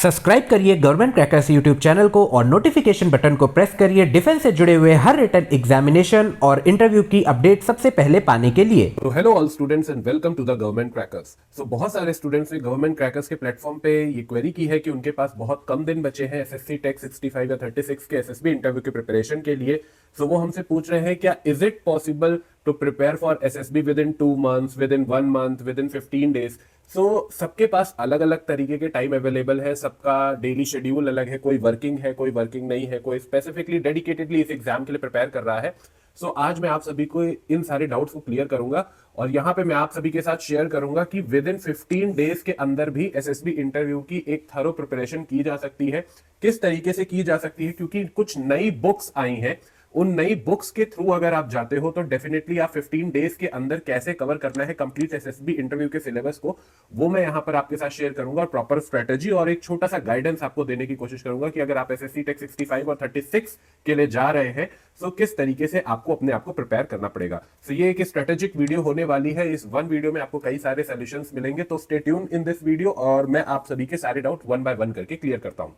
Subscribe करिए government crackers YouTube channel को और नोटिफिकेशन बटन को प्रेस करिए डिफेंस से जुड़े हुए हर रिटन एग्जामिनेशन और इंटरव्यू की अपडेट सबसे पहले पाने के लिए। तो hello all students and welcome to the Government Crackers. So बहुत सारे स्टूडेंट्स ने गवर्नमेंट क्रैकर्स के प्लेटफॉर्म पे ये क्वेरी की है कि उनके पास बहुत कम दिन बचे हैं एसएससी टेक 65 या 36 के एसएसबी इंटरव्यू की प्रिपरेशन के लिए। सो वो हमसे पूछ रहे हैं क्या is it possible to prepare for SSB within 2 months, within 1 month, within 15 days। So सबके पास अलग अलग तरीके के टाइम अवेलेबल है, सबका डेली शेड्यूल अलग है, कोई वर्किंग है, कोई वर्किंग नहीं है, कोई स्पेसिफिकली डेडिकेटेडली इस एग्जाम के लिए प्रिपेयर कर रहा है। सो आज मैं आप सभी को इन सारे डाउट्स को क्लियर करूंगा और यहाँ पे मैं आप सभी के साथ शेयर करूंगा कि विद इन 15 डेज के अंदर भी एसएसबी इंटरव्यू की एक थरो प्रिपरेशन की जा सकती है। किस तरीके से की जा सकती है, क्योंकि कुछ नई बुक्स आई हैं, उन नई बुक्स के थ्रू अगर आप जाते हो तो डेफिनेटली आप 15 डेज के अंदर कैसे कवर करना है कंप्लीट एसएसबी इंटरव्यू के सिलेबस को, वो मैं यहां पर आपके साथ शेयर करूंगा और प्रॉपर स्ट्रेटेजी और एक छोटा सा गाइडेंस आपको देने की कोशिश करूंगा कि अगर आप एसएससी टेक 65 और 36 के लिए जा रहे हैं तो किस तरीके से आपको अपने आप को प्रिपेयर करना पड़ेगा। सो ये एक स्ट्रेटेजिक वीडियो होने वाली है। इस वन वीडियो में आपको कई सारे सॉल्यूशंस मिलेंगे, तो stay tune in this video और मैं आप सभी के सारे डाउट वन बाय वन करके क्लियर करता हूं।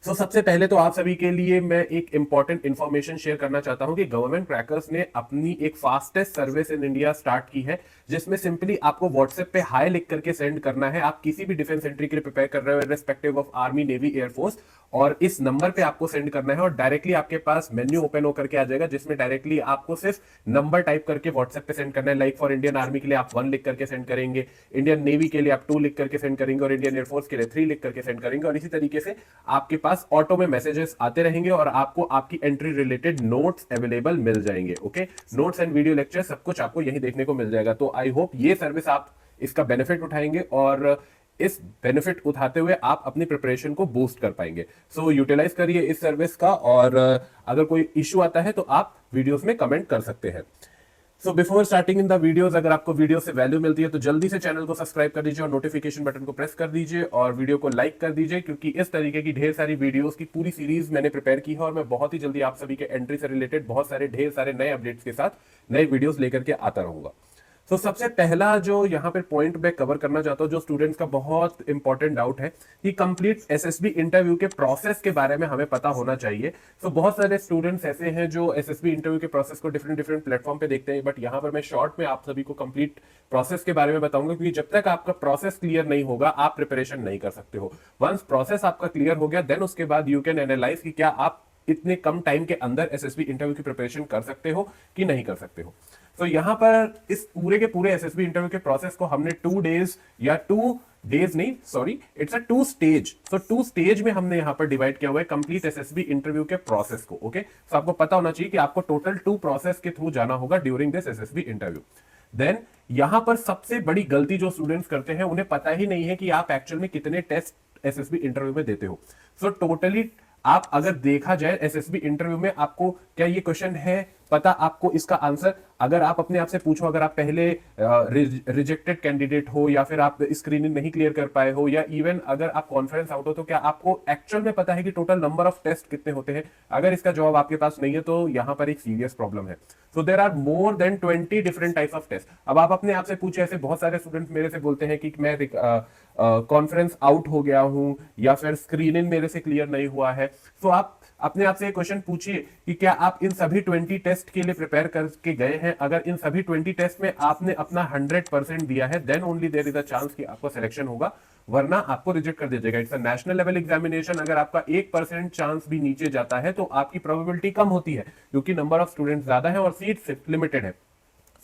सबसे पहले तो आप सभी के लिए मैं एक इंपॉर्टेंट इंफॉर्मेशन शेयर करना चाहता हूं कि गवर्नमेंट क्रैकर्स ने अपनी एक fastest service in India start की है, जिसमें सिंपली आपको व्हाट्सएप पे हाई लिख करके सेंड करना है। आप किसी भी डिफेंस एंट्री के लिए प्रिपेयर कर रहे हो respective of army, navy, air force, और इस नंबर पे आपको सेंड करना है और डायरेक्टली आपके पास मेन्यू ओपन होकर के आ जाएगा, जिसमें डायरेक्टली आपको सिर्फ नंबर टाइप करके व्हाट्सएप पे सेंड करना है। लाइक फॉर इंडियन आर्मी के लिए आप 1 लिख करके सेंड करेंगे, इंडियन नेवी के लिए आप 2 लिख करके सेंड करेंगे और इंडियन एयरफोर्स के लिए 3 लिख करके सेंड करेंगे। और इसी तरीके से आपके पास ऑटो में मैसेजेस आते रहेंगे और आपको आपकी एंट्री रिलेटेड नोट्स अवेलेबल मिल जाएंगे। Okay, notes and video lecture सब कुछ आपको यही देखने को मिल जाएगा। तो आई होप ये सर्विस आप इसका बेनिफिट उठाएंगे और इस बेनिफिट उठाते हुए आप अपनी प्रिपरेशन को बूस्ट कर पाएंगे। सो यूटिलाइज करिए इस सर्विस का और अगर कोई इश्यू आता है तो आप वीडियोस में कमेंट कर सकते हैं। So before starting in the videos, अगर आपको वीडियो से वैल्यू मिलती है तो जल्दी से चैनल को सब्सक्राइब कर दीजिए और नोटिफिकेशन बटन को प्रेस कर दीजिए और वीडियो को लाइक कर दीजिए, क्योंकि इस तरीके की ढेर सारी वीडियोस की पूरी सीरीज मैंने प्रिपेयर की है और मैं बहुत ही जल्दी आप सभी के एंट्री से रिलेटेड बहुत सारे ढेर सारे नए अपडेट्स के साथ नए वीडियोस लेकर के आता रहूंगा। तो सबसे पहला जो यहाँ पे पॉइंट मैं कवर करना चाहता हूँ, जो स्टूडेंट्स का बहुत इंपॉर्टेंट डाउट है कि कंप्लीट एसएसबी इंटरव्यू के प्रोसेस के बारे में हमें पता होना चाहिए। तो बहुत सारे स्टूडेंट्स ऐसे हैं जो एसएसबी इंटरव्यू के प्रोसेस को डिफरेंट डिफरेंट प्लेटफॉर्म पे देखते हैं, बट यहाँ पर मैं शॉर्ट में आप सभी को कंप्लीट प्रोसेस के बारे में बताऊंगा, क्योंकि जब तक आपका प्रोसेस क्लियर नहीं होगा आप प्रिपरेशन नहीं कर सकते हो। वंस प्रोसेस आपका क्लियर हो गया देन उसके बाद यू कैन एनालाइज कि क्या आप इतने कम टाइम के अंदर एसएसबी इंटरव्यू की प्रिपरेशन कर सकते हो कि नहीं कर सकते हो। तो यहां पर इस पूरे के पूरे एसएसबी इंटरव्यू के प्रोसेस को हमने 2 days या 2 days नहीं, sorry, it's a 2 stage। So 2 stage में हमने यहां पर डिवाइड किया हुआ है कंप्लीट एसएसबी इंटरव्यू के प्रोसेस को। ओके, तो आपको पता होना चाहिए कि आपको टोटल 2 प्रोसेस के थ्रू जाना होगा during this SSB interview. Then यहां पर सबसे बड़ी गलती जो स्टूडेंट्स करते हैं, उन्हें पता ही नहीं है कि आप एक्चुअल में कितने टेस्ट एसएसबी इंटरव्यू में देते हो। सो टोटली आप अगर देखा जाए एसएसबी इंटरव्यू में आपको क्या ये क्वेश्चन है पता, आपको इसका आंसर अगर आप अपने आप से पूछो, अगर आप पहले रिजेक्टेड कैंडिडेट हो या फिर आप स्क्रीनिंग नहीं क्लियर कर पाए हो या इवन अगर आप कॉन्फ्रेंस आउट हो, तो क्या आपको एक्चुअल में पता है कि टोटल नंबर ऑफ टेस्ट कितने होते हैं? अगर इसका जवाब आपके पास नहीं है तो यहां पर एक सीरियस प्रॉब्लम है। So there are more than 20 different types of test. अब आप अपने आप से पूछे, ऐसे बहुत सारे स्टूडेंट्स मेरे से बोलते हैं कि मैं कॉन्फ्रेंस आउट हो गया हूं या फिर स्क्रीनिंग मेरे से क्लियर नहीं हुआ है। तो आप अपने आप से एक क्वेश्चन पूछिए कि क्या आप इन सभी 20 टेस्ट के लिए प्रिपेयर करके गए हैं? अगर इन सभी 20 टेस्ट में आपने अपना 100% दिया है then only there is a chance कि आपको सिलेक्शन होगा, वरना आपको रिजेक्ट कर दिया जाएगा। It's a national level examination. अगर आपका 1% चांस भी नीचे जाता है तो आपकी प्रोबेबिलिटी कम होती है, क्योंकि नंबर ऑफ स्टूडेंट ज्यादा है और सीट लिमिटेड है।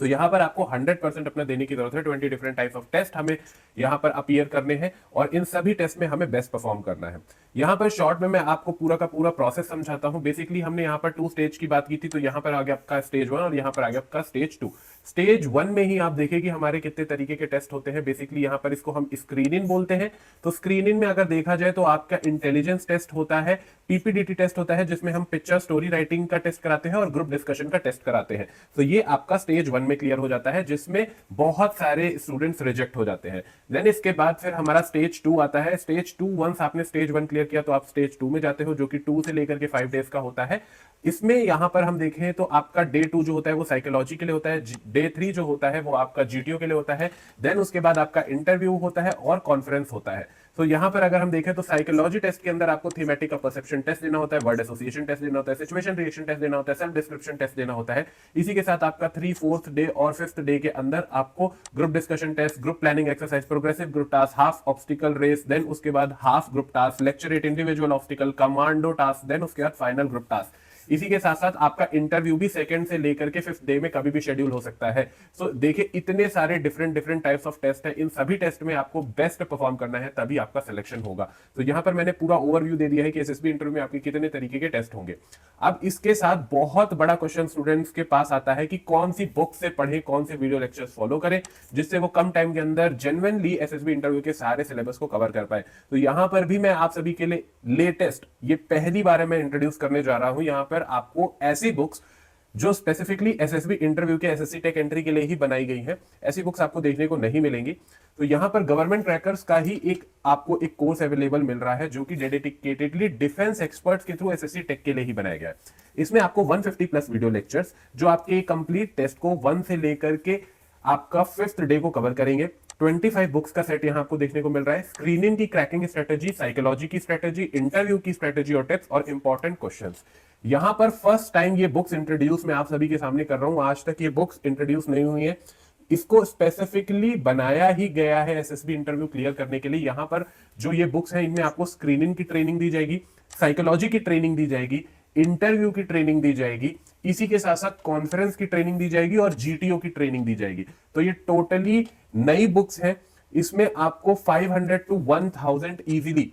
तो यहां पर आपको 100% अपना देने की जरूरत है। 20 डिफरेंट टाइप्स ऑफ टेस्ट हमें यहां पर अपीयर करने हैं और इन सभी टेस्ट में हमें बेस्ट परफॉर्म करना है। यहां पर शॉर्ट में मैं आपको पूरा का पूरा प्रोसेस समझाता हूं। बेसिकली हमने यहां पर 2 स्टेज की बात की थी, तो यहां पर आ गया आपका स्टेज 1 और यहां पर आ गया आपका स्टेज 2। स्टेज 1 में ही आप देखें कि हमारे कितने तरीके के टेस्ट होते हैं। बेसिकली यहां पर इसको हम स्क्रीनिंग बोलते हैं। तो स्क्रीनिंग में अगर देखा जाए तो आपका इंटेलिजेंस टेस्ट होता है, पीपीडीटी टेस्ट होता है जिसमें हम पिक्चर स्टोरी राइटिंग का टेस्ट कराते हैं और ग्रुप डिस्कशन का टेस्ट कराते हैं। तो ये आपका स्टेज 1 में क्लियर हो जाता है, जिसमें बहुत सारे स्टूडेंट्स रिजेक्ट हो जाते हैं। देन इसके बाद फिर हमारा स्टेज 2 आता है। स्टेज 2 वंस आपने स्टेज 1 क्लियर किया तो आप स्टेज 2 में जाते हो, जो कि 2 से लेकर के 5 डेज का होता है। इसमें यहां पर हम देखें तो आपका डे 2 जो होता है वो साइकोलॉजी के लिए होता है, डे 3 जो होता है वो आपका जीटीओ के लिए होता है। देन उसके बाद आपका इंटरव्यू होता है और कॉन्फ्रेंस होता है। तो यहाँ पर अगर हम देखें तो साइकोलॉजी टेस्ट के अंदर आपको थीमेटिक परसेप्शन टेस्ट देना होता है, वर्ड एसोसिएशन टेस्ट देना होता है, सिचुएशन रिएक्शन टेस्ट देना होता है, सेल्फ डिस्क्रिप्शन टेस्ट देना होता है। इसी के साथ आपका 3, 4th डे और 5th डे के अंदर आपको group discussion test, group planning exercise, progressive group task, half obstacle race, then उसके बाद half group task, lecture 8 individual obstacle, commando task, then उसके बाद फाइनल ग्रुप टास्क। इसी के साथ साथ आपका इंटरव्यू भी 2nd से लेकर के 5th डे में कभी भी शेड्यूल हो सकता है। सो देखिए इतने सारे डिफरेंट टाइप्स ऑफ टेस्ट है, इन सभी टेस्ट में आपको बेस्ट परफॉर्म करना है, तभी आपका सिलेक्शन होगा। तो यहां पर मैंने पूरा ओवरव्यू दे दिया है कि एसएसबी इंटरव्यू में आपके कितने तरीके के टेस्ट होंगे। अब इसके साथ बहुत बड़ा क्वेश्चन स्टूडेंट्स के पास आता है कि कौन सी बुक से पढ़े, कौन से वीडियो लेक्चर्स फॉलो करें, जिससे वो कम टाइम के अंदर जेन्युइनली एसएसबी इंटरव्यू के सारे सिलेबस को कवर कर पाए। तो यहां पर भी मैं आप सभी के लिए लेटेस्ट, ये पहली बार मैं इंट्रोड्यूस करने जा रहा हूं यहां पर आपको ऐसी बुक्स जो स्पेसिफिकली एसएसबी इंटरव्यू के एसएससी टेक एंट्री के लिए ही बनाई गई है। ऐसी बुक्स आपको देखने को नहीं मिलेंगी। तो यहां पर गवर्नमेंट क्रैकर्स का ही आपको एक कोर्स अवेलेबल मिल रहा है जो कि डेडिकेटेडली डिफेंस एक्सपर्ट्स के थ्रू एसएससी टेक के लिए ही बनाया गया है। इसमें आपको 150 प्लस वीडियो लेक्चर्स जो आपके कंप्लीट टेस्ट को 1 से लेकर के आपका 5th डे को कवर करेंगे। 25 बुक्स का सेट यहां आपको देखने को मिल रहा है। स्क्रीनिंग की क्रैकिंग स्ट्रेटेजी, साइकोलॉजी की स्ट्रेटेजी, इंटरव्यू की स्ट्रेटेजी और टिप्स और इंपॉर्टेंट क्वेश्चंस। यहां पर फर्स्ट टाइम ये बुक्स इंट्रोड्यूस मैं आप सभी के सामने कर रहा हूं। आज तक ये बुक्स इंट्रोड्यूस नहीं हुई है। इसको स्पेसिफिकली बनाया ही गया है एसएसबी इंटरव्यू क्लियर करने के लिए। यहां पर जो ये बुक्स हैं इनमें आपको स्क्रीनिंग की ट्रेनिंग दी जाएगी, साइकोलॉजी की ट्रेनिंग दी जाएगी, इंटरव्यू की ट्रेनिंग दी जाएगी, इसी के साथ साथ कॉन्फ्रेंस की ट्रेनिंग दी जाएगी और जीटीओ की ट्रेनिंग दी जाएगी। तो ये टोटली नई बुक्स हैं। इसमें आपको 500 टू 1000 इजीली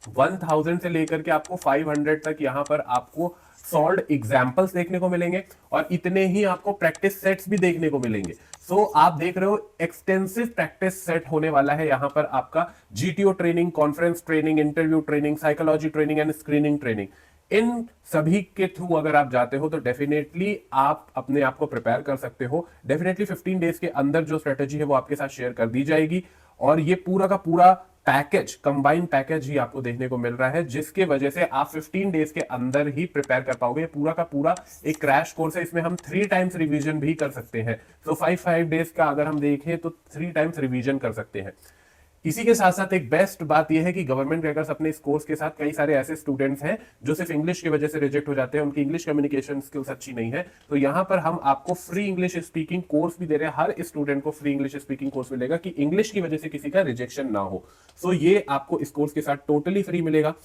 1000 से लेकर के आपको 500 तक यहां पर आपको सॉल्व्ड एग्जांपल्स देखने को मिलेंगे और इतने ही आपको प्रैक्टिस सेट्स भी देखने को मिलेंगे। सो आप देख रहे हो एक्सटेंसिव प्रैक्टिस सेट होने वाला है यहां पर आपका GTO training, conference training, interview training, psychology training and screening training. इन सभी के थ्रू अगर आप जाते हो तो डेफिनेटली आप अपने आप को प्रिपेयर कर सकते हो। डेफिनेटली 15 डेज के अंदर जो स्ट्रेटेजी है वो आपके साथ शेयर कर दी जाएगी और ये पूरा का पूरा पैकेज, कंबाइंड पैकेज ही आपको देखने को मिल रहा है, जिसके वजह से आप 15 डेज के अंदर ही प्रिपेयर कर पाओगे। पूरा का पूरा एक क्रैश कोर्स है। इसमें हम 3 टाइम्स रिवीजन भी कर सकते हैं। तो 5 डेज का अगर हम देखें तो 3 टाइम्स रिवीजन कर सकते हैं। इसी के साथ साथ एक बेस्ट बात यह है कि गवर्नमेंट क्रैकर्स अपने इस कोर्स के साथ कई सारे ऐसे स्टूडेंट्स हैं जो सिर्फ इंग्लिश की वजह से रिजेक्ट हो जाते हैं, उनकी इंग्लिश कम्युनिकेशन स्किल्स अच्छी नहीं है। तो यहां पर हम आपको फ्री इंग्लिश स्पीकिंग कोर्स भी दे रहे हैं। हर स्टूडेंट को फ्री इंग्लिश स्पीकिंग कोर्स मिलेगा कि इंग्लिश की वजह से किसी का रिजेक्शन ना हो। सो ये आपको इस कोर्स के साथ टोटली फ्री मिलेगा।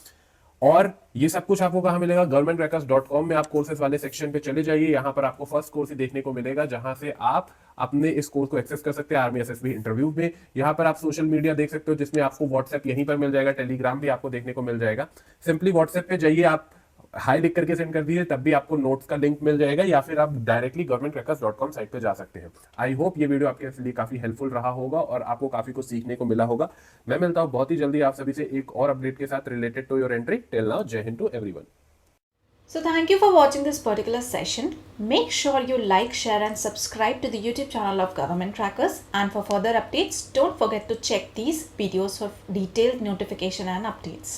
और ये सब कुछ आपको कहां मिलेगा? governmentcrackers.com में आप कोर्सेज वाले सेक्शन पे चले जाइए। यहां पर आपको फर्स्ट कोर्स ही देखने को मिलेगा जहां से आप अपने इस कोर्स को एक्सेस कर सकते हैं आर्मी एसएसबी इंटरव्यू में। यहां पर आप सोशल मीडिया देख सकते हो जिसमें आपको व्हाट्सएप यहीं पर मिल जाएगा, टेलीग्राम भी आपको देखने को मिल जाएगा। सिंपली व्हाट्सएप पे जाइए, आप हाई लिख करके सेंड कर दीजिए, तब भी आपको नोट्स का लिंक मिल जाएगा, या फिर आप डायरेक्टली governmentcrackers.com साइट पे जा सकते हैं। आई होप ये वीडियो आपके लिए काफी हेल्पफुल रहा होगा और आपको काफी कुछ सीखने को मिला होगा। मैं मिलता हूं बहुत ही जल्दी आप सभी से एक और अपडेट के साथ related to your entry. Till now, Jai Hind to everyone. So thank you for watching this particular session. Make sure you like, share and subscribe to the YouTube channel of Government Crackers. And for further updates, don't forget to check these videos for detailed notification and updates.